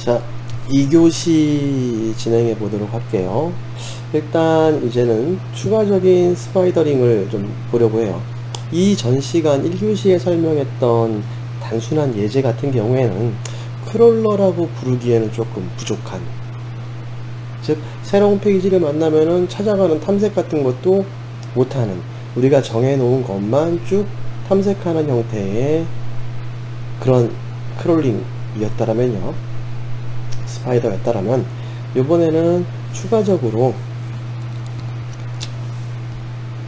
자, 2교시 진행해 보도록 할게요. 일단 이제는 추가적인 스파이더링을 좀 보려고 해요. 이 전 시간 1교시에 설명했던 단순한 예제 같은 경우에는 크롤러라고 부르기에는 조금 부족한, 즉 새로운 페이지를 만나면은 찾아가는 탐색 같은 것도 못하는, 우리가 정해놓은 것만 쭉 탐색하는 형태의 그런 크롤링이었다라면요, 스파이더였다라면, 이번에는 추가적으로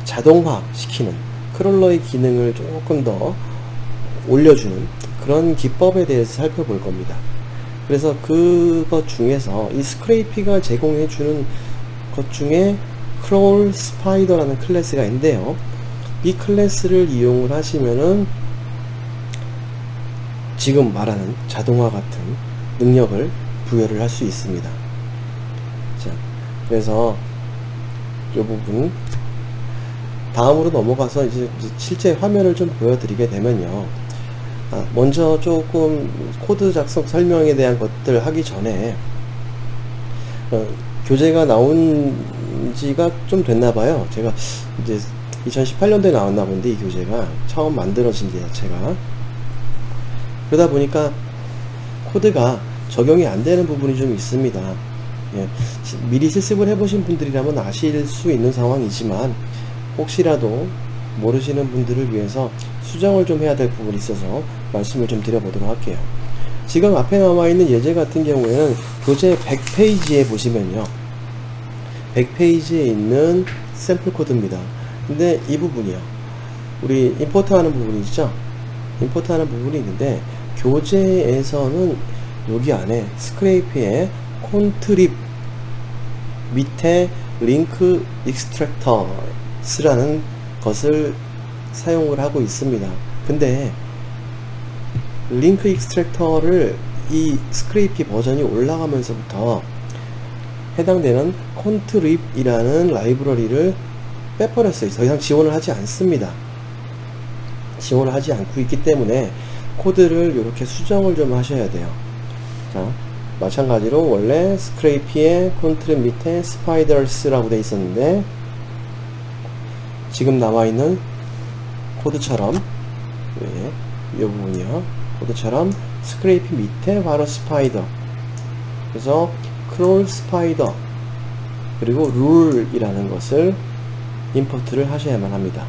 자동화 시키는 크롤러의 기능을 조금 더 올려주는 그런 기법에 대해서 살펴볼 겁니다. 그래서 그것 중에서 이 스크레이피가 제공해주는 것 중에 크롤 스파이더라는 클래스가 있는데요, 이 클래스를 이용을 하시면은 지금 말하는 자동화 같은 능력을 부여를 할 수 있습니다. 자, 그래서 이 부분 다음으로 넘어가서 이제 실제 화면을 좀 보여드리게 되면요, 먼저 조금 코드 작성 설명에 대한 것들 하기 전에 교재가 나온 지가 좀 됐나봐요. 제가 이제 2018년도에 나왔나 본데, 이 교재가 처음 만들어진 게 자체가, 그러다 보니까 코드가 적용이 안 되는 부분이 좀 있습니다. 예, 미리 실습을 해보신 분들이라면 아실 수 있는 상황이지만, 혹시라도 모르시는 분들을 위해서 수정을 좀 해야 될 부분이 있어서 말씀을 좀 드려보도록 할게요. 지금 앞에 나와있는 예제 같은 경우에는 교재 100페이지에 보시면요, 100페이지에 있는 샘플 코드입니다. 근데 이 부분이요, 우리 임포트 하는 부분이 있죠. 임포트 하는 부분이 있는데, 교재에서는 여기 안에 스크레이피의 콘트립 밑에 링크 익스트랙터스라는 것을 사용을 하고 있습니다. 근데 링크 익스트랙터를 이 스크레이피 버전이 올라가면서부터 해당되는 콘트립이라는 라이브러리를 빼버렸어요. 더 이상 지원을 하지 않습니다. 지원을 하지 않고 있기 때문에 코드를 이렇게 수정을 좀 하셔야 돼요. 자, 마찬가지로 원래 스크레이피의 콘트립 밑에 스파이더스라고 되어 있었는데, 지금 나와있는 코드처럼, 이 부분이요, 코드처럼 스크레이피 밑에 바로 스파이더, 그래서 크롤 스파이더 그리고 룰이라는 것을 임포트를 하셔야만 합니다.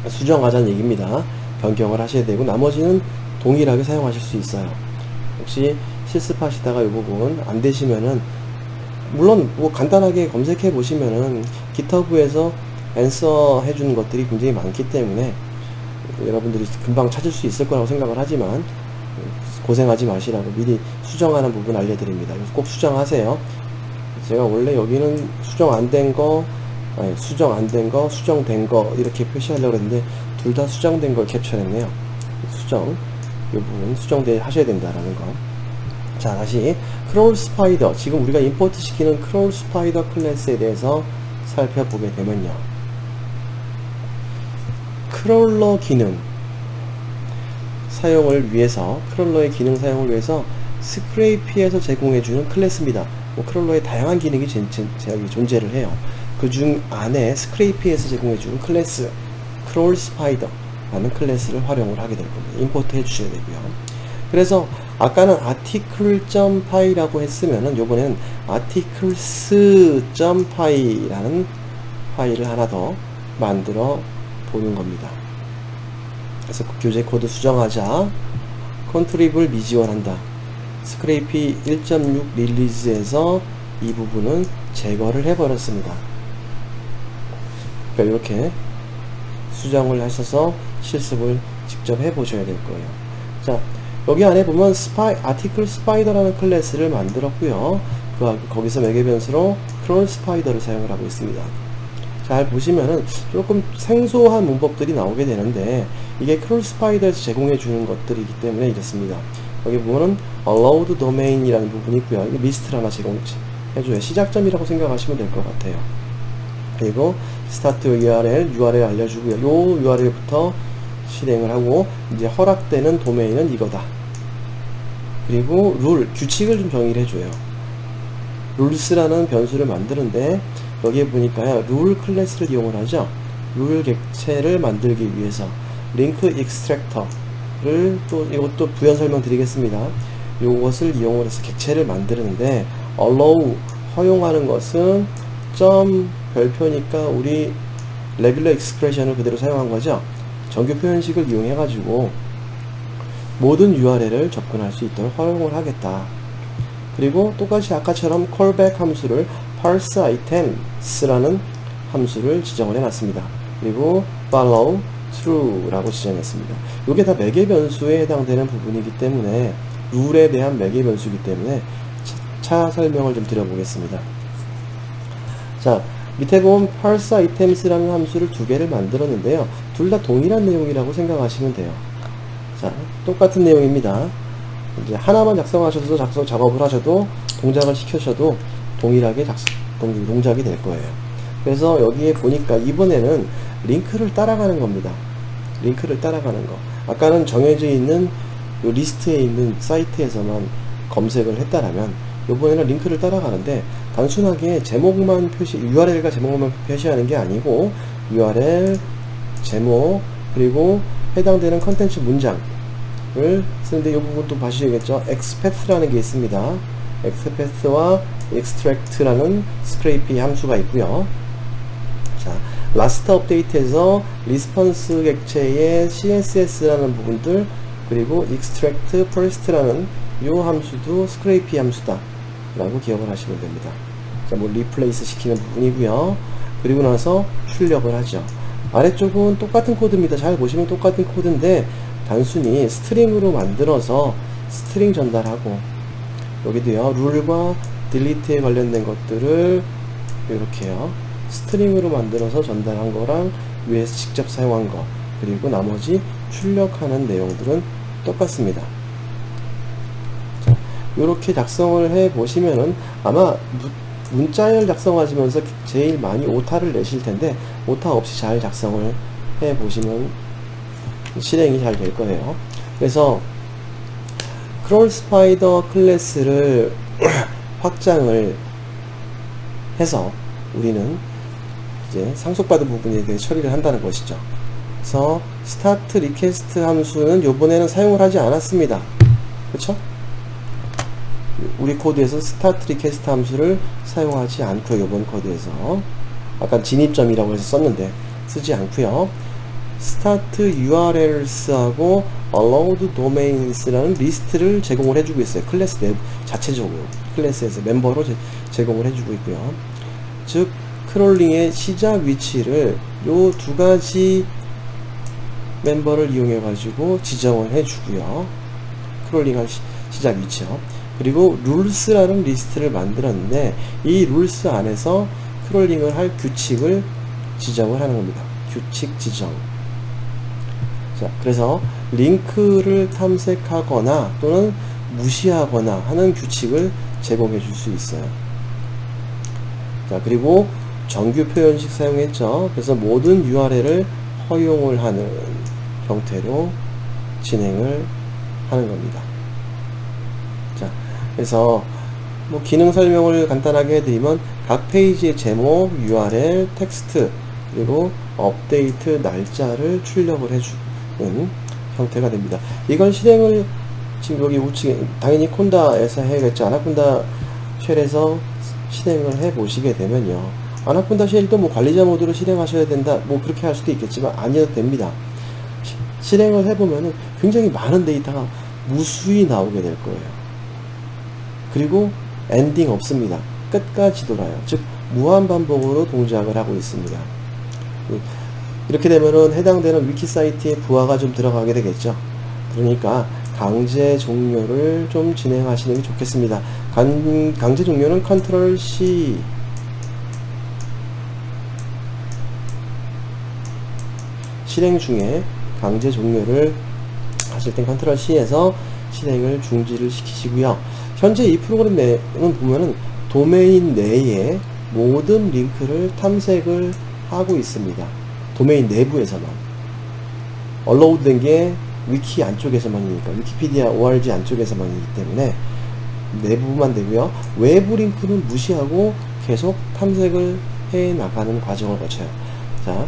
수정하자는 얘기입니다. 변경을 하셔야 되고, 나머지는 동일하게 사용하실 수 있어요. 혹시 실습하시다가 이 부분 안 되시면은, 물론 뭐 간단하게 검색해 보시면은 기터브에서 앤서 해주는 것들이 굉장히 많기 때문에 여러분들이 금방 찾을 수 있을 거라고 생각을 하지만, 고생하지 마시라고 미리 수정하는 부분 알려드립니다. 꼭 수정하세요. 제가 원래 여기는 수정 안 된 거, 수정 안 된 거, 수정된 거 이렇게 표시하려고 했는데, 둘 다 수정된 걸 캡처했네요. 수정, 이 부분 수정돼 하셔야 된다라는 거. 자, 다시 크롤 스파이더, 지금 우리가 임포트 시키는 크롤 스파이더 클래스에 대해서 살펴보게 되면요, 크롤러 기능 사용을 위해서, 크롤러의 기능 사용을 위해서 스크레이피에서 제공해주는 클래스입니다. 뭐 크롤러의 다양한 기능이 존재를 해요. 그중 안에 스크레이피에서 제공해주는 클래스 크롤 스파이더 라는 클래스를 활용을 하게 될 겁니다. 임포트 해주셔야 되고요. 그래서 아까는 article.py 라고 했으면은, 요번에는 articles.py 라는 파일을 하나 더 만들어 보는 겁니다. 그래서 교재 코드 수정하자, 컨트립을 미지원한다, 스크레이피 1.6 릴리즈에서 이 부분은 제거를 해버렸습니다. 그러니까 이렇게 수정을 하셔서 실습을 직접 해보셔야 될 거예요. 자, 여기 안에 보면 article spider라는 클래스를 만들었고요, 거기서 매개 변수로 크롤 스파이더를 사용을 하고 있습니다. 잘 보시면은 조금 생소한 문법들이 나오게 되는데, 이게 크롤 스파이더에서 제공해 주는 것들이기 때문에 이렇습니다. 여기 보면은 allowed domain 이라는 부분이 있고요, 이게 리스트를 하나 제공해줘요. 시작점이라고 생각하시면 될 것 같아요. 그리고 start URL 알려주고요, 요 URL부터 실행을 하고, 이제 허락되는 도메인은 이거다. 그리고 룰, 규칙을 좀 정의를 해줘요. 룰스라는 변수를 만드는데 여기에 보니까요, 룰 클래스를 이용을 하죠. 룰 객체를 만들기 위해서 링크 익스트랙터를 또 이것도 부연 설명 드리겠습니다. 이것을 이용을 해서 객체를 만드는데 allow 허용하는 것은 점 별표니까 우리 레귤러 익스프레션을 그대로 사용한 거죠. 정규 표현식을 이용해 가지고 모든 URL을 접근할 수 있도록 허용을 하겠다. 그리고 똑같이 아까처럼 callback 함수를 parse items라는 함수를 지정을 해놨습니다. 그리고 follow true라고 지정했습니다. 이게 다 매개 변수에 해당되는 부분이기 때문에 룰에 대한 매개 변수이기 때문에 차 설명을 좀 드려보겠습니다. 자, 밑에 보면 parse items라는 함수를 두 개를 만들었는데요. 둘 다 동일한 내용이라고 생각하시면 돼요. 자, 똑같은 내용입니다. 이제 하나만 작성하셔도 작업을 하셔도 동작을 시켜셔도 동일하게 동작이 될 거예요. 그래서 여기에 보니까 이번에는 링크를 따라가는 겁니다. 링크를 따라가는 거. 아까는 정해져 있는 요 리스트에 있는 사이트에서만 검색을 했다라면 이번에는 링크를 따라가는데 단순하게 제목만 URL과 제목만 표시하는 게 아니고 URL, 제목, 그리고 해당되는 컨텐츠 문장을 쓰는데 이 부분 또 봐주셔야겠죠. expath라는 게 있습니다. expath와 extract라는 scraping 함수가 있고요. 자, last update에서 response 객체의 CSS라는 부분들, 그리고 extract first라는 이 함수도 scraping 함수다 라고 기억을 하시면 됩니다. 자, 뭐 replace 시키는 부분이고요. 그리고 나서 출력을 하죠. 아래쪽은 똑같은 코드입니다. 잘 보시면 똑같은 코드인데 단순히 스트링으로 만들어서 스트링 전달하고, 여기도요 룰과 딜리트에 관련된 것들을 이렇게요 스트링으로 만들어서 전달한 거랑 위에서 직접 사용한 거, 그리고 나머지 출력하는 내용들은 똑같습니다. 자, 이렇게 작성을 해 보시면은 아마 문자열 작성하시면서 제일 많이 오타를 내실 텐데 오타 없이 잘 작성을 해 보시면 실행이 잘 될 거예요. 그래서 크롤 스파이더 클래스를 확장을 해서 우리는 이제 상속받은 부분에 대해 처리를 한다는 것이죠. 그래서 스타트 리퀘스트 함수는 요번에는 사용을 하지 않았습니다. 그쵸? 우리 코드에서 스타트 리퀘스트 함수를 사용하지 않고요. 요번 코드에서 아까 진입점이라고 해서 썼는데 쓰지 않고요. 스타트 URLs하고 allowed domains라는 리스트를 제공을 해주고 있어요. 클래스 내부 자체적으로 클래스에서 멤버로 제공을 해주고 있고요. 즉 크롤링의 시작 위치를 요 두 가지 멤버를 이용해 가지고 지정을 해주고요. 크롤링할 시작 위치요. 그리고 룰스라는 리스트를 만들었는데 이 룰스 안에서 크롤링을 할 규칙을 지정을 하는 겁니다. 규칙 지정. 자, 그래서 링크를 탐색하거나 또는 무시하거나 하는 규칙을 제공해 줄 수 있어요. 자, 그리고 정규 표현식 사용했죠. 그래서 모든 URL을 허용을 하는 형태로 진행을 하는 겁니다. 자, 그래서 뭐 기능 설명을 간단하게 해드리면 각 페이지의 제목, URL, 텍스트, 그리고 업데이트 날짜를 출력을 해주는 형태가 됩니다. 이건 실행을 지금 여기 우측에 당연히 콘다에서 해야겠죠. 아나콘다 쉘에서 실행을 해 보시게 되면요, 아나콘다 쉘도 뭐 관리자 모드로 실행하셔야 된다, 뭐 그렇게 할 수도 있겠지만 아니어도 됩니다. 실행을 해보면은 굉장히 많은 데이터가 무수히 나오게 될 거예요. 그리고 엔딩 없습니다. 끝까지 돌아요. 즉 무한 반복으로 동작을 하고 있습니다. 이렇게 되면은 해당되는 위키 사이트에 부하가 좀 들어가게 되겠죠. 그러니까 강제 종료를 좀 진행하시는 게 좋겠습니다. 강제 종료는 컨트롤 C, 실행 중에 강제 종료를 하실 땐 컨트롤 C에서 실행을 중지를 시키시고요. 현재 이 프로그램 내용은 보면은 도메인 내에 모든 링크를 탐색을 하고 있습니다. 도메인 내부에서만. allowed 된 게 위키 안쪽에서만이니까, 위키피디아 org 안쪽에서만이기 때문에 내부만 되고요. 외부 링크는 무시하고 계속 탐색을 해 나가는 과정을 거쳐요. 자,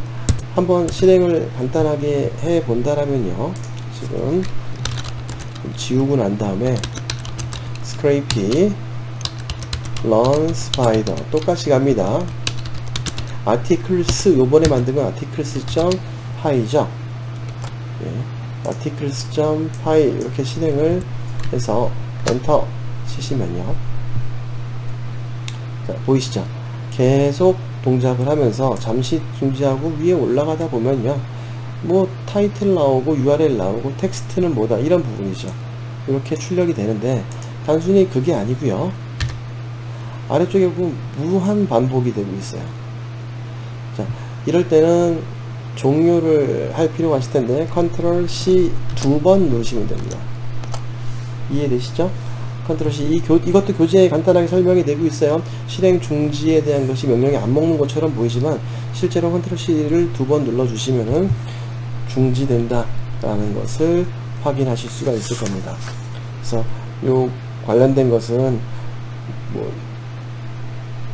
한번 실행을 간단하게 해 본다라면요. 지금 지우고 난 다음에 scrapey run spider 똑같이 갑니다. articles 요번에 만든 건 articles.py죠. 예, articles.py 이렇게 실행을 해서 엔터 치시면요. 자, 보이시죠? 계속 동작을 하면서 잠시 중지하고 위에 올라가다 보면요. 뭐 타이틀 나오고 URL 나오고 텍스트는 뭐다 이런 부분이죠. 이렇게 출력이 되는데 단순히 그게 아니고요. 아래쪽에 보면 무한 반복이 되고 있어요. 자, 이럴 때는 종료를 할 필요가 있을 텐데 컨트롤 C 2번 누르시면 됩니다. 이해되시죠? 컨트롤 C 이것도 교재에 간단하게 설명이 되고 있어요. 실행 중지에 대한 것이 명령이 안 먹는 것처럼 보이지만 실제로 컨트롤 C를 2번 눌러 주시면은 중지된다 라는 것을 확인하실 수가 있을 겁니다. 그래서 요 관련된 것은 뭐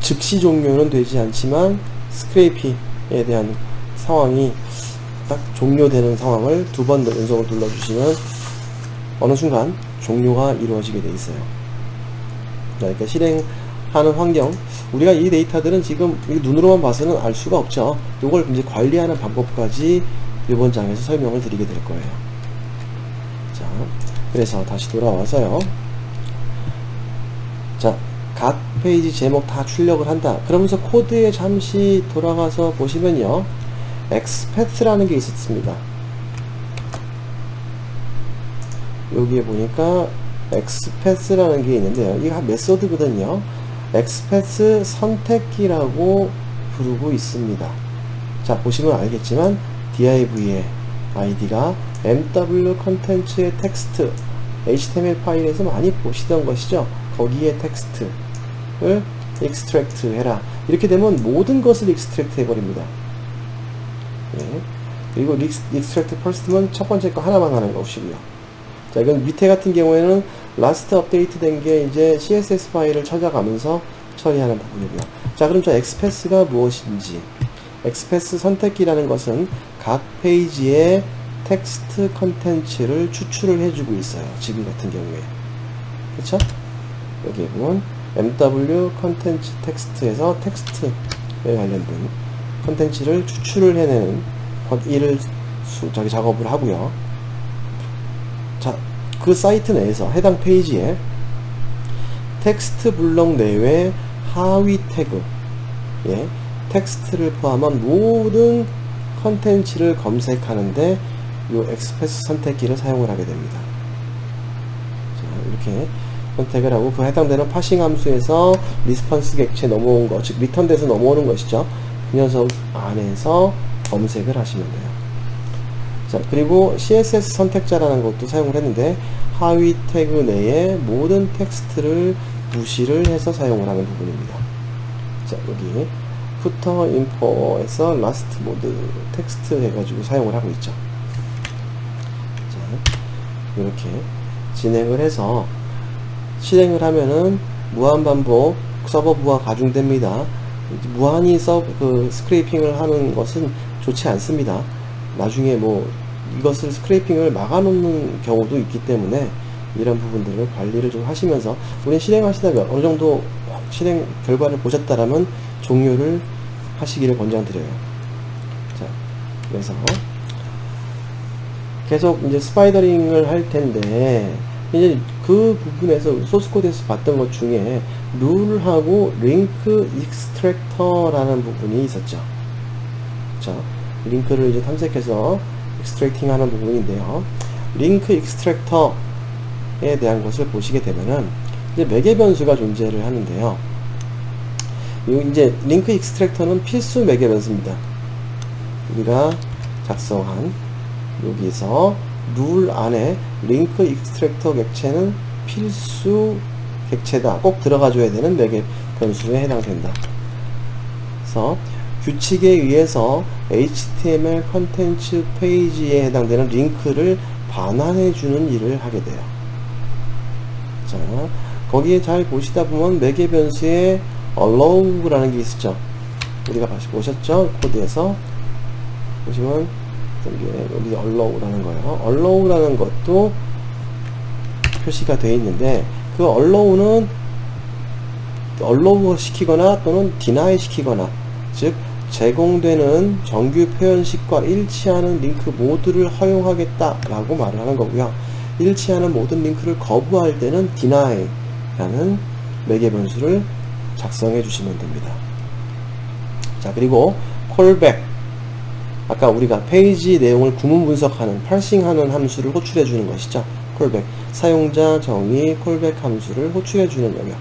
즉시 종료는 되지 않지만 스크래핑에 대한 상황이 딱 종료되는 상황을 2번 연속으로 눌러주시면 어느 순간 종료가 이루어지게 돼 있어요. 그러니까 실행하는 환경, 우리가 이 데이터들은 지금 눈으로만 봐서는 알 수가 없죠. 이걸 이제 관리하는 방법까지 이번 장에서 설명을 드리게 될 거예요. 자, 그래서 다시 돌아와서요. 자, 각 페이지 제목 다 출력을 한다. 그러면서 코드에 잠시 돌아가서 보시면요. expath라는 게 있었습니다. 여기에 보니까 expath라는 게 있는데요. 이게 메소드거든요. expath 선택기라고 부르고 있습니다. 자, 보시면 알겠지만 div의 id가 mw 컨텐츠의 텍스트 HTML 파일에서 많이 보시던 것이죠. 거기에 텍스트를 extract 해라. 이렇게 되면 모든 것을 extract 해버립니다. 예. 그리고 extract first면 첫 번째 거 하나만 하는 것이고요. 자, 이건 밑에 같은 경우에는 last update 된 게 이제 CSS 파일을 찾아가면서 처리하는 부분이고요. 자, 그럼 저 expath가 무엇인지. expath 선택기라는 것은 각 페이지의 텍스트 컨텐츠를 추출을 해주고 있어요. 지금 같은 경우에. 그쵸? 여기에 보면 MW 컨텐츠 텍스트에서 텍스트에 관련된 컨텐츠를 추출을 해내는 일을 작업을 하고요. 자, 그 사이트 내에서 해당 페이지에 텍스트 블록 내외 하위 태그, 예, 텍스트를 포함한 모든 컨텐츠를 검색하는데 이 expath 선택기를 사용을 하게 됩니다. 자, 이렇게 선택을 하고 그 해당되는 파싱 함수에서 리스폰스 객체 넘어온 것, 즉 리턴돼서 넘어오는 것이죠. 그 녀석 안에서 검색을 하시면 돼요. 자, 그리고 CSS 선택자라는 것도 사용을 했는데 하위 태그 내에 모든 텍스트를 무시를 해서 사용을 하는 부분입니다. 자, 여기 footer info에서 last mode 텍스트 해가지고 사용을 하고 있죠. 자, 이렇게 진행을 해서 실행을 하면은 무한 반복 서버부가 가중됩니다. 무한히 스크래핑을 하는 것은 좋지 않습니다. 나중에 뭐 이것을 스크래핑을 막아놓는 경우도 있기 때문에 이런 부분들을 관리를 좀 하시면서 우리 실행하시다가 어느 정도 실행 결과를 보셨다라면 종료를 하시기를 권장드려요. 자, 그래서 계속 이제 스파이더링을 할 텐데 이제 그 부분에서 소스코드에서 봤던 것 중에 룰하고 링크 익스트랙터라는 부분이 있었죠. 자, 링크를 이제 탐색해서 익스트랙팅 하는 부분인데요. 링크 익스트랙터에 대한 것을 보시게 되면은 이제 매개 변수가 존재를 하는데요. 이제 링크 익스트랙터는 필수 매개 변수입니다. 우리가 작성한 여기서 룰 안에 링크 익스트랙터 객체는 필수 객체다. 꼭 들어가줘야 되는 매개 변수에 해당된다. 그래서 규칙에 의해서 HTML 컨텐츠 페이지에 해당되는 링크를 반환해주는 일을 하게 돼요. 자, 거기에 잘 보시다 보면 매개 변수에 allow라는 게 있었죠. 우리가 보셨죠? 코드에서 보시면 여기 allow라는 거예요. allow라는 것도 표시가 되어 있는데, 그 allow는 allow 시키거나 또는 deny 시키거나, 즉 제공되는 정규 표현식과 일치하는 링크 모두를 허용하겠다 라고 말을 하는 거고요. 일치하는 모든 링크를 거부할 때는 deny 라는 매개 변수를 작성해 주시면 됩니다. 자, 그리고 callback, 아까 우리가 페이지 내용을 구문 분석하는 파싱하는 함수를 호출해 주는 것이죠. callback, 사용자 정의 callback 함수를 호출해 주는 영역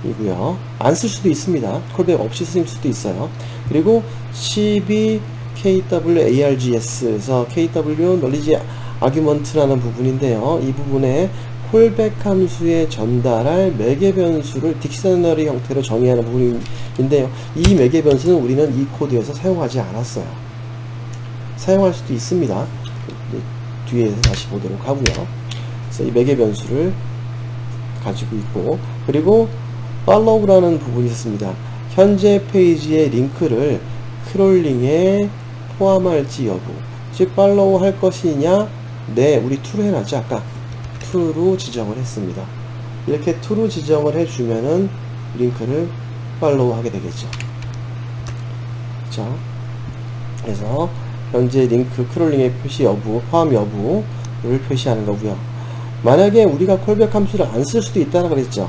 이고요. 안 쓸 수도 있습니다. callback 없이 쓸 수도 있어요. 그리고 CB KWARGS에서 KW knowledge argument라는 부분인데요. 이 부분에 callback 함수에 전달할 매개 변수를 딕셔너리 형태로 정의하는 부분인데요. 이 매개 변수는 우리는 이 코드에서 사용하지 않았어요. 사용할 수도 있습니다. 뒤에 다시 보도록 하고요. 그래서 이 매개 변수를 가지고 있고, 그리고 follow라는 부분이 있었습니다. 현재 페이지의 링크를 크롤링에 포함할지 여부, 즉 팔로우 할 것이냐, 네, 우리 true로 해놨죠. 아까 true로 지정을 했습니다. 이렇게 true로 지정을 해주면은 링크를 팔로우 하게 되겠죠. 자, 그래서 현재 링크 크롤링의 표시 여부, 포함 여부를 표시하는 거고요. 만약에 우리가 콜백 함수를 안 쓸 수도 있다고 그랬죠.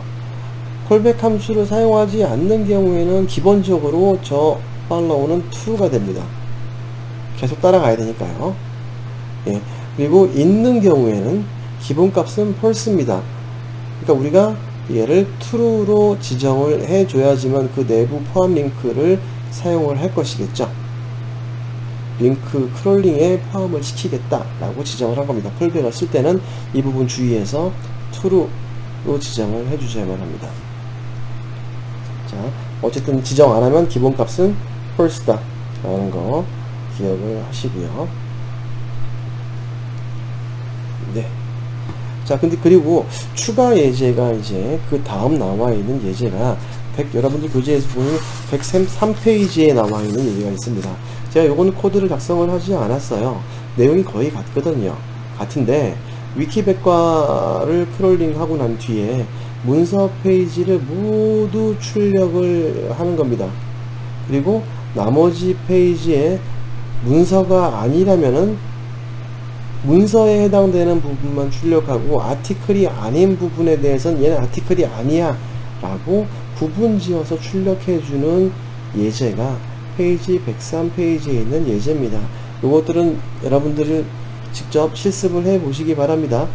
콜백 함수를 사용하지 않는 경우에는 기본적으로 저 follow는 true가 됩니다. 계속 따라가야 되니까요. 예. 그리고 있는 경우에는 기본값은 false입니다. 그러니까 우리가 얘를 true로 지정을 해줘야지만 그 내부 포함 링크를 사용을 할 것이겠죠. 링크 크롤링에 포함을 시키겠다라고 지정을 한 겁니다. 콜백을 쓸 때는 이 부분 주의해서 true로 지정을 해주셔야만 합니다. 자, 어쨌든 지정 안 하면 기본값은 false다 라는 거 기억을 하시고요. 네. 자, 근데 그리고 추가 예제가 이제 그 다음 나와 있는 예제가 여러분들 교재에서 보면 103페이지에 나와 있는 예제가 있습니다. 제가 요거는 코드를 작성을 하지 않았어요. 내용이 거의 같거든요. 같은데 위키백과를 크롤링 하고 난 뒤에 문서 페이지를 모두 출력을 하는 겁니다. 그리고 나머지 페이지에 문서가 아니라면은 문서에 해당되는 부분만 출력하고 아티클이 아닌 부분에 대해서는 얘는 아티클이 아니야 라고 구분 지어서 출력해주는 예제가 페이지 103페이지에 있는 예제입니다. 이것들은 여러분들이 직접 실습을 해 보시기 바랍니다.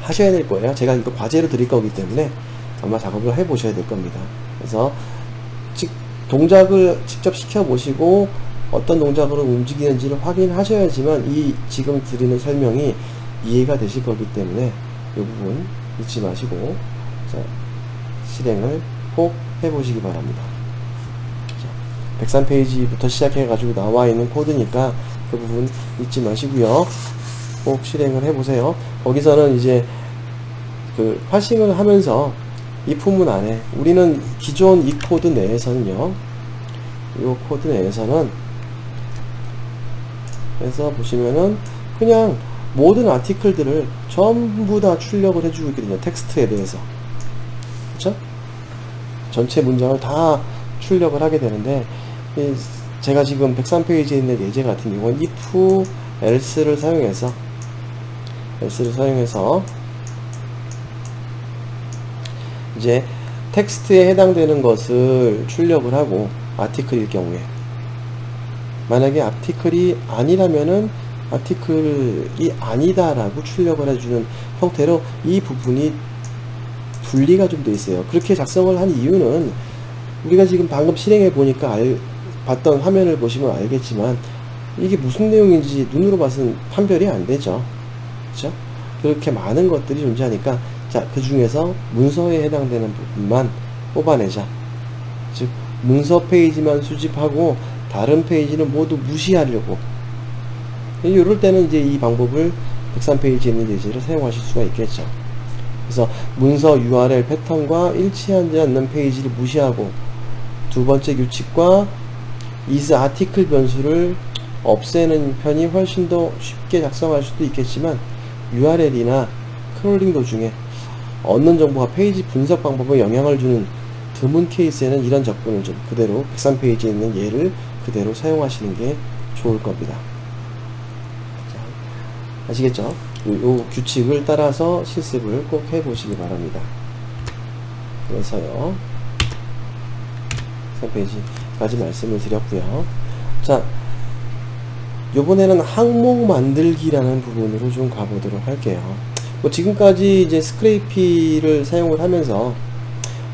하셔야 될 거예요. 제가 이거 과제로 드릴 거기 때문에 아마 작업을 해 보셔야 될 겁니다. 그래서 동작을 직접 시켜 보시고 어떤 동작으로 움직이는지를 확인하셔야지만 이 지금 드리는 설명이 이해가 되실 거기 때문에 이 부분 잊지 마시고 자, 실행을 꼭 해보시기 바랍니다. 103페이지부터 시작해 가지고 나와 있는 코드니까 그 부분 잊지 마시고요. 꼭 실행을 해보세요. 거기서는 이제 그 파싱을 하면서 이 품문 안에 우리는 기존 이 코드 내에서는요, 이 코드 내에서는 그래서 보시면은 그냥 모든 아티클들을 전부 다 출력을 해주고 있거든요. 텍스트에 대해서. 그쵸? 전체 문장을 다 출력을 하게 되는데, 제가 지금 103페이지에 있는 예제 같은 경우는 if, else를 사용해서 이제 텍스트에 해당되는 것을 출력을 하고 아티클일 경우에, 만약에 아티클이 아니라면은 아티클이 아니다라고 출력을 해주는 형태로 이 부분이 분리가 좀 돼 있어요. 그렇게 작성을 한 이유는 우리가 지금 방금 실행해 보니까 봤던 화면을 보시면 알겠지만 이게 무슨 내용인지 눈으로 봐서는 판별이 안 되죠. 그렇죠? 그렇게 많은 것들이 존재하니까 자, 그 중에서 문서에 해당되는 부분만 뽑아내자. 즉 문서 페이지만 수집하고 다른 페이지는 모두 무시하려고. 이럴 때는 이제 이 방법을 103페이지에 있는 예제를 사용하실 수가 있겠죠. 그래서 문서 URL 패턴과 일치하지 않는 페이지를 무시하고, 두 번째 규칙과 is article 변수를 없애는 편이 훨씬 더 쉽게 작성할 수도 있겠지만, URL이나 크롤링 도중에 얻는 정보가 페이지 분석 방법에 영향을 주는 드문 케이스에는 이런 접근을 좀 그대로 103페이지에 있는 예를 그대로 사용하시는 게 좋을 겁니다. 자, 아시겠죠? 이 규칙을 따라서 실습을 꼭 해보시기 바랍니다. 그래서요, 103페이지까지 말씀을 드렸고요. 자, 요번에는 항목 만들기라는 부분으로 좀 가보도록 할게요. 뭐 지금까지 이제 스크레이피를 사용을 하면서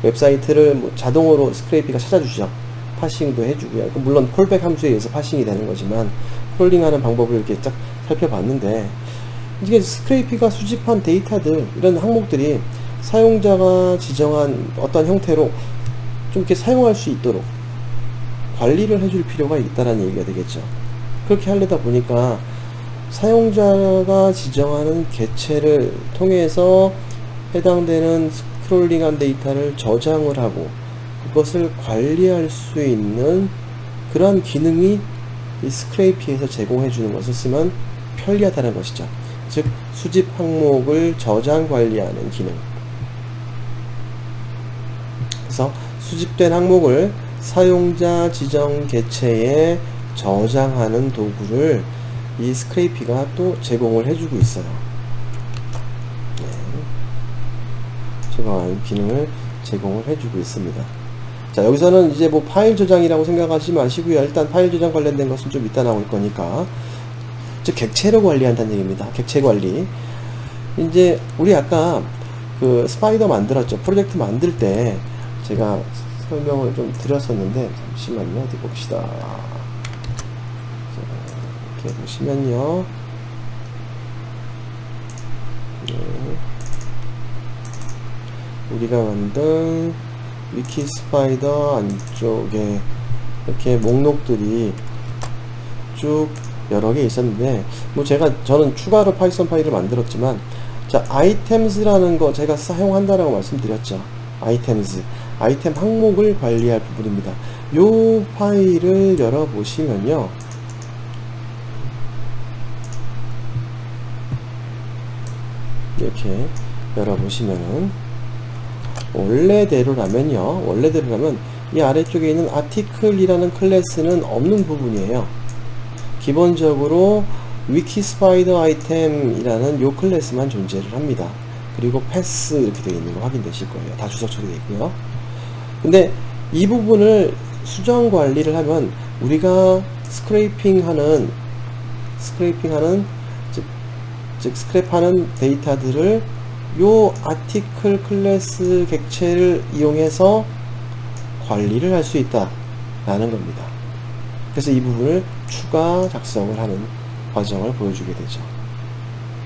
웹사이트를 뭐 자동으로 스크레이피가 찾아주죠. 파싱도 해주고요. 물론 콜백 함수에 의해서 파싱이 되는 거지만, 크롤링하는 방법을 이렇게 쫙 살펴봤는데, 이게 스크레이피가 수집한 데이터들, 이런 항목들이 사용자가 지정한 어떤 형태로 좀 이렇게 사용할 수 있도록 관리를 해줄 필요가 있다는 얘기가 되겠죠. 그렇게 하려다 보니까 사용자가 지정하는 객체를 통해서 해당되는 스크롤링한 데이터를 저장을 하고 그것을 관리할 수 있는 그런 기능이 이 스크레이피에서 제공해 주는 것을 쓰면 편리하다는 것이죠. 즉, 수집 항목을 저장 관리하는 기능. 그래서 수집된 항목을 사용자 지정 객체에 저장하는 도구를 이 스크레이피가 또 제공을 해주고 있어요. 네. 저장하는 기능을 제공을 해주고 있습니다. 자, 여기서는 이제 뭐 파일 저장이라고 생각하지 마시고요. 일단 파일 저장 관련된 것은 좀 이따 나올 거니까, 즉 객체를 관리한다는 얘기입니다. 객체 관리. 이제 우리 아까 그 스파이더 만들었죠. 프로젝트 만들 때 제가 설명을 좀 드렸었는데, 잠시만요. 어디 봅시다. 이렇게 보시면요. 네. 우리가 만든 위키스파이더 안쪽에 이렇게 목록들이 쭉 여러 개 있었는데, 뭐 저는 추가로 파이썬 파일을 만들었지만, 자, 아이템즈라는 거 제가 사용한다라고 말씀드렸죠. 아이템즈, 아이템 항목을 관리할 부분입니다. 요 파일을 열어보시면요, 이렇게 열어보시면은 원래대로라면 이 아래쪽에 있는 아티클이라는 클래스는 없는 부분이에요. 기본적으로 위키스파이더 아이템이라는 요 클래스만 존재를 합니다. 그리고 패스 이렇게 되어 있는 거 확인되실 거예요. 다 주석 처리되어 있고요. 근데 이 부분을 수정 관리를 하면 우리가 스크래핑하는 즉 스크랩하는 데이터들을 요 아티클 클래스 객체를 이용해서 관리를 할 수 있다 라는 겁니다. 그래서 이 부분을 추가 작성을 하는 과정을 보여주게 되죠.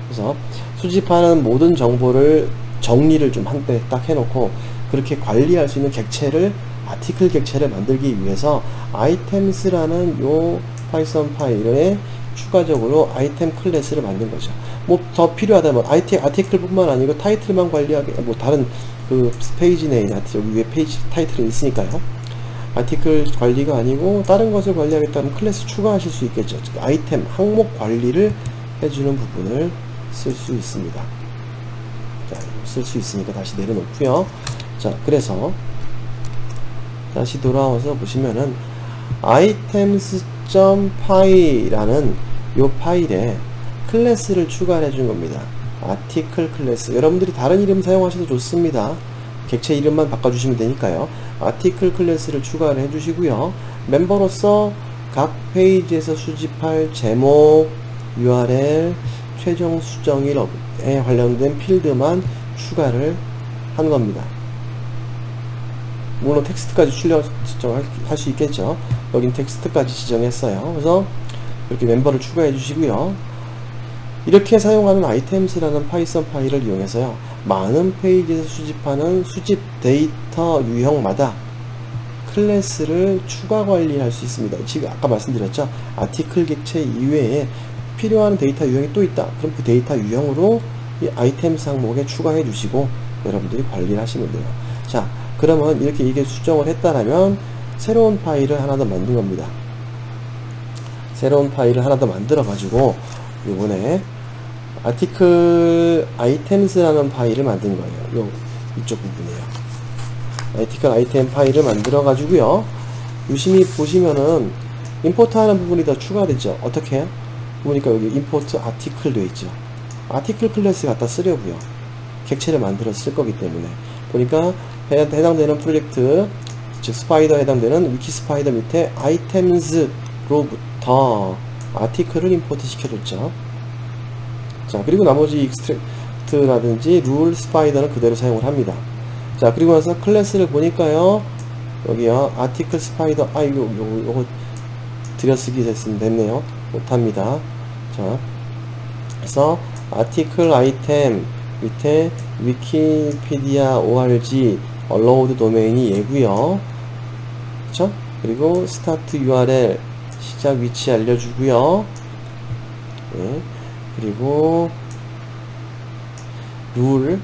그래서 수집하는 모든 정보를 정리를 좀 한때 딱 해놓고 그렇게 관리할 수 있는 객체를, 아티클 객체를 만들기 위해서 아이템스라는 요 파이썬 파일에 추가적으로 아이템 클래스를 만든 거죠. 뭐 더 필요하다면 아티클 뿐만 아니고 타이틀만 관리하게, 뭐 다른 그 페이지 내에 여기 위에 페이지 타이틀이 있으니까요. 아티클 관리가 아니고 다른 것을 관리하겠다면 클래스 추가하실 수 있겠죠. 즉 아이템 항목 관리를 해주는 부분을 쓸 수 있습니다. 자, 쓸 수 있으니까 다시 내려놓고요. 자, 그래서 다시 돌아와서 보시면은 items.py라는 요 파일에 클래스를 추가해 준 겁니다. 아티클 클래스. 여러분들이 다른 이름 사용하셔도 좋습니다. 객체 이름만 바꿔주시면 되니까요. 아티클 클래스를 추가를 해주시고요. 멤버로서 각 페이지에서 수집할 제목, URL, 최종 수정일에 관련된 필드만 추가를 한 겁니다. 물론 텍스트까지 지정할 수 있겠죠. 여긴 텍스트까지 지정했어요. 그래서 이렇게 멤버를 추가해 주시고요. 이렇게 사용하는 아이템스라는 파이썬 파일을 이용해서요, 많은 페이지에서 수집하는 수집 데이터 유형마다 클래스를 추가 관리할 수 있습니다. 지금 아까 말씀드렸죠. 아티클 객체 이외에 필요한 데이터 유형이 또 있다. 그럼 그 데이터 유형으로 이 아이템스 항목에 추가해 주시고 여러분들이 관리를 하시면 돼요. 자, 그러면 이렇게 이게 수정을 했다라면 새로운 파일을 하나 더 만든 겁니다. 새로운 파일을 하나 더 만들어 가지고 이번에 아티클 아이템스라는 파일을 만든 거예요. 이쪽 부분이에요. 아티클 아이템 파일을 만들어 가지고요. 유심히 보시면은 임포트 하는 부분이 더 추가됐죠. 어떻게 해요? 보니까 여기 임포트 아티클 돼 있죠. 아티클 클래스 갖다 쓰려고요. 객체를 만들어 쓸 거기 때문에. 보니까 해당되는 프로젝트, 즉 스파이더 해당되는 위키 스파이더 밑에 아이템즈로부터 아티클을 임포트 시켜줬죠. 자, 그리고 나머지 익스트랙트라든지 룰 스파이더는 그대로 사용을 합니다. 자, 그리고 나서 클래스를 보니까요, 여기요, 아티클 스파이더, 요거 들여쓰기 됐네요. 못합니다. 자, 그래서 아티클 아이템 밑에 위키피디아 org allowed 도메인이 얘고요. 그쵸? 그리고 스타트 URL 시작 위치 알려주고요. 네. 그리고 룰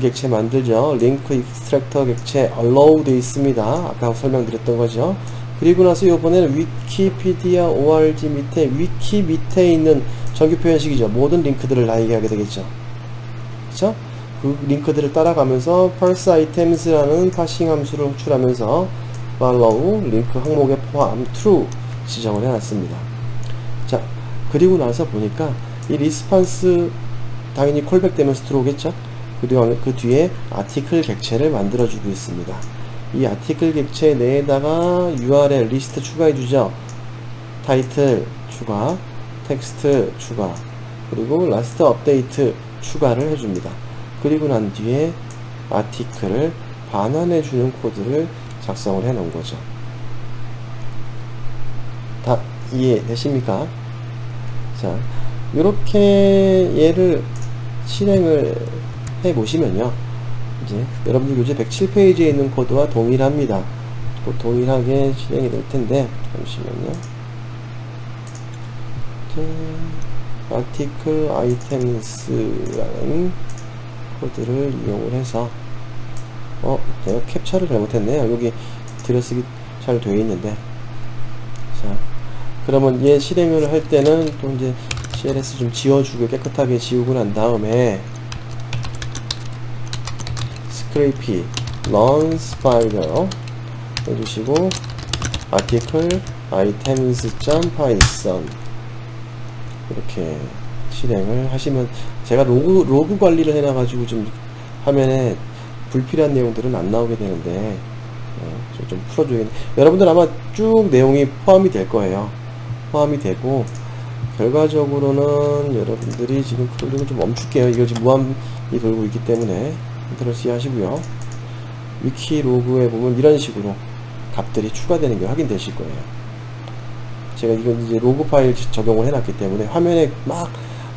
객체 만들죠. 링크 익스트랙터 객체 allow 되어 있습니다. 아까 설명드렸던 거죠. 그리고 나서 이번에는 위키피디아 org 밑에 위키 밑에 있는 정규 표현식이죠. 모든 링크들을 나에게 하게 되겠죠. 그쵸? 그 링크들을 따라가면서 parse items라는 파싱 함수를 호출하면서 follow 링크 항목에 포함 true 지정을 해놨습니다. 자, 그리고 나서 보니까 이 리스판스 당연히 콜백 되면서 들어오겠죠. 그리고 그 뒤에 아티클 객체를 만들어주고 있습니다. 이 아티클 객체 내에다가 URL 리스트 추가해주죠. 타이틀 추가, 텍스트 추가, 그리고 라스트 업데이트 추가를 해줍니다. 그리고 난 뒤에 아티클을 반환해주는 코드를 작성을 해 놓은 거죠. 다 이해되십니까? 자, 이렇게 얘를 실행을 해 보시면요, 이제 여러분들 교재 107페이지에 있는 코드와 동일합니다. 동일하게 실행이 될 텐데, 잠시만요. 아티클 아이템스라는 코드를 이용을 해서 제가 캡처를 잘못했네요. 여기 들여쓰기 잘 되어 있는데, 자, 그러면 얘 실행을 할 때는 또 이제 CLS 좀 지워주고 깨끗하게 지우고 난 다음에 스크래피 run spider 해주시고 article items.python 이렇게 실행을 하시면, 제가 로그 관리를 해놔가지고 좀 화면에 불필요한 내용들은 안 나오게 되는데, 좀 풀어줘야겠네. 여러분들 아마 쭉 내용이 포함이 될 거예요. 포함이 되고, 결과적으로는 여러분들이 지금 크롤링을 좀 멈출게요. 이거 지금 무한이 돌고 있기 때문에 컨트롤 C 하시고요. 위키 로그에 보면 이런 식으로 값들이 추가되는 게 확인되실 거예요. 제가 이건 이제 로그 파일 적용을 해놨기 때문에 화면에 막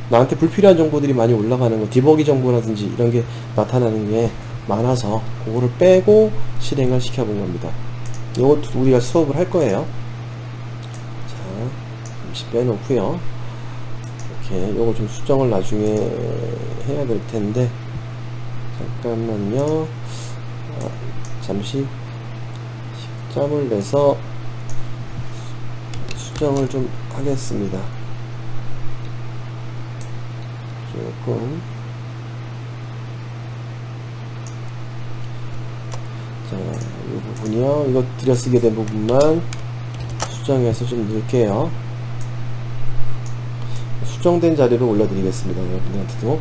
나한테 불필요한 정보들이 많이 올라가는 거, 디버기 정보라든지 이런 게 나타나는 게 많아서 그거를 빼고 실행을 시켜본 겁니다. 이것도 우리가 수업을 할 거예요. 자, 잠시 빼놓고요. 이렇게 요거 좀 수정을 나중에 해야 될 텐데, 잠깐만요. 잠시 시점을 내서 수정을 좀 하겠습니다. 조금. 자, 이 부분이요. 이거 들여쓰게 된 부분만 수정해서 좀 넣을게요. 수정된 자료를 올려드리겠습니다. 여러분들한테도.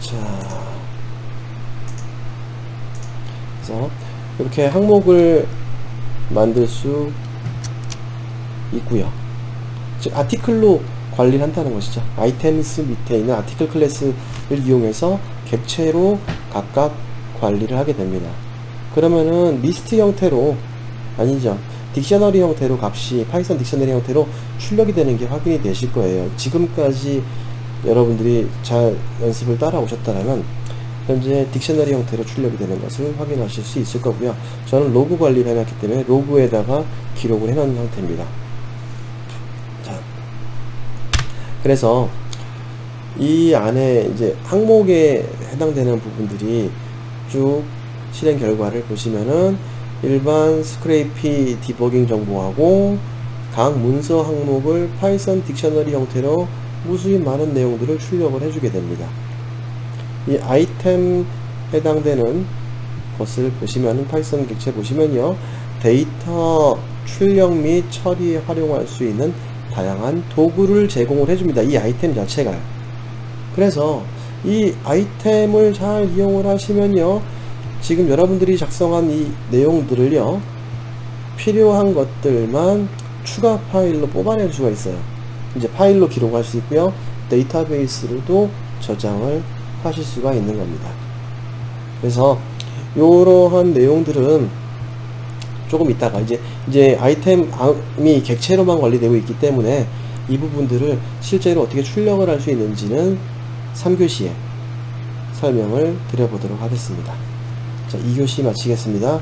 자, 그래서 이렇게 항목을 만들 수 있고요. 즉 아티클로 관리를 한다는 것이죠. 아이템스 밑에 있는 아티클 클래스를 이용해서 객체로 각각 관리를 하게 됩니다. 그러면은 리스트 형태로, 아니죠, 딕셔너리 형태로 값이 파이썬 딕셔너리 형태로 출력이 되는 게 확인이 되실 거예요. 지금까지 여러분들이 잘 연습을 따라 오셨다면 현재 딕셔너리 형태로 출력이 되는 것을 확인하실 수 있을 거고요. 저는 로그 관리를 해놨기 때문에 로그에다가 기록을 해놓은 상태입니다. 자, 그래서 이 안에 이제 항목에 해당되는 부분들이 쭉 실행 결과를 보시면은 일반 스크래피 디버깅 정보하고 각 문서 항목을 파이썬 딕셔너리 형태로 무수히 많은 내용들을 출력을 해주게 됩니다. 이 아이템 해당되는 것을 보시면은 파이썬 객체 보시면요, 데이터 출력 및 처리에 활용할 수 있는 다양한 도구를 제공을 해줍니다. 이 아이템 자체가요. 그래서 이 아이템을 잘 이용을 하시면요, 지금 여러분들이 작성한 이 내용들을요, 필요한 것들만 추가 파일로 뽑아낼 수가 있어요. 이제 파일로 기록할 수 있고요, 데이터베이스로도 저장을 하실 수가 있는 겁니다. 그래서 이러한 내용들은 조금 있다가 이제 아이템이 객체로만 관리되고 있기 때문에 이 부분들을 실제로 어떻게 출력을 할 수 있는지는 3교시에 설명을 드려보도록 하겠습니다. 자, 2교시 마치겠습니다.